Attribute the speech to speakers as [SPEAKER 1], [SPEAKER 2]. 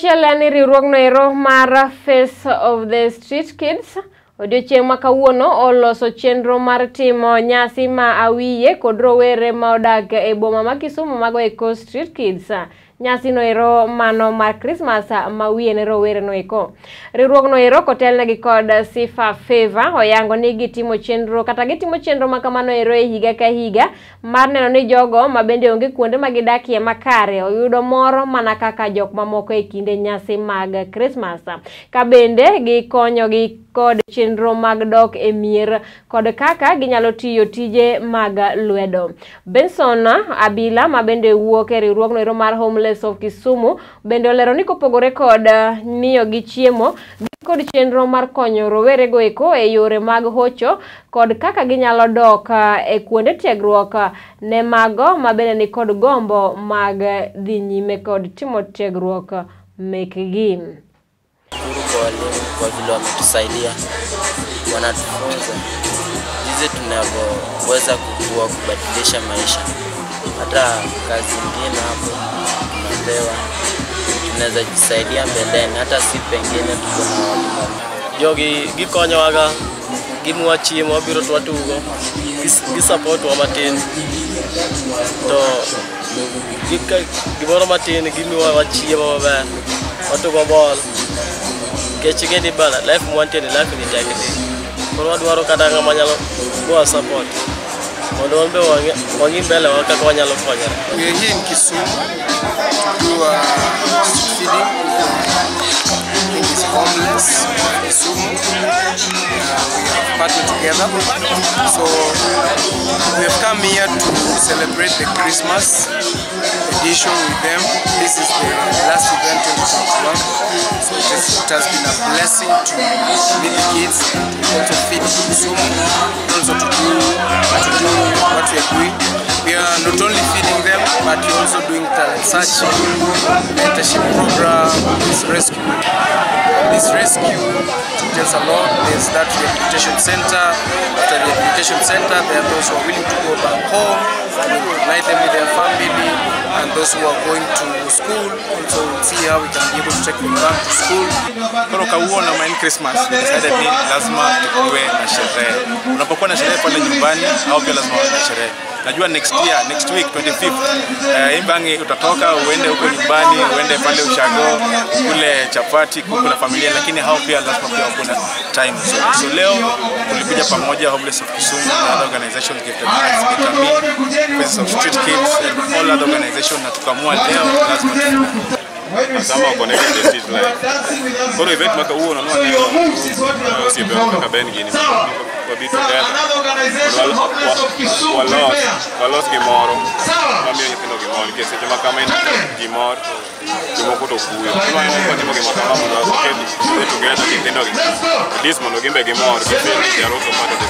[SPEAKER 1] Machielo ni riwruogno ero mar Face of the Street Kids odiochieng' ma kawuono oloso chenro mar timo nyasi ma awiye kod rowere ma odak e boma ma Kisumu mago eko Street Kids. Nyasi no ero mano mar Christmas ma wiye ne rowere no eko. Riwruogno ero kotelnegi kod Sifa Favor oyango ni gitimo chenro kata gitimo chenro ma kamano ero e higa ka higa mar neno ni jogo ma bende onge kuonde ma gidakie makare oyudo moro mana kaka jok mamoko e kinde nyasi mag Christmas. Ka bende gikonyogi kod chenro mag dok e mier kod kaka ginyalo tiyo tije mag lwedo. Benson Abila ma bende wuok e riwruogno ero mar Homeless of Kisumu bende olero ni kopogore kod miyo gi chiemo kod chenro mar konyo rowere go eko e yore mag hocho kod kaka ginyalo dok e kuonde tiegruok ne mago ma bende ni kod gombo mag dhi nyime kod timo tiegruok mekgi.
[SPEAKER 2] Kwa vile wametusaidia, wanatufunza jinsi tunavyoweza kukua, kubadilisha maisha. Hata kazi nyingine hapo tunapewa, tunaweza jisaidia mbeleni, hata si pengine tuko na walimu.
[SPEAKER 3] Jogi gikonyowaga, gimiwa chiemo, biro twatugo, gisupport wa matin. To gimoro matin gimiwa chiemo maber, watugo ball. Kechi di bana, life mwanti ni life ni tageti. Kwa wadwaro kata ngama nyalo go support. Mondo wambe wangi mbele wakaka wanyalo fanya.
[SPEAKER 4] We are here in Kisumu to do street feeding. I think it's Homeless Kisumu. We have partnered together. So we have come here to celebrate the Christmas edition with them. This is the last event in 2021. So it has been a blessing to meet the kids, to also feed Kisumu, also to do what we are doing. We are not only feeding them, but we are also doing talent searching, mentorship program, rescue. This rescue teaches a lot. There's that rehabilitation center. After the rehabilitation center, there are those who are willing to go back home, unite them with their family, and those who are going to school. So we'll see how we can be able to take them back to school.
[SPEAKER 5] Kwa kauona main Christmas, decided ni lazima tukue na sherehe. Unapokuwa na sherehe pale nyumbani, au pia lazima uwe na sherehe. Najua next week 25th, imbangi utatoka uende huko nyumbani, uende pale ushago, kule chapati, kuna familia, lakini hao pia lazima pia kuna time. So leo tulikuja pamoja Homeless of Kisumu and other organizations Gifted Hearts, Kitami, Faces of Street Kids and all other organizations, na tukamua leo lazima kama connected to street life. Kwa event maka huo unaona leo usipe kaka Bengi ni kwa bitu gani walos gimoro mami yitino gimoro kese jama kama ina gimoro jimoko to kuyo kwa nimo gimoro kama ndo kedi together gitino this mono gimbe gimoro kese ya roto mata de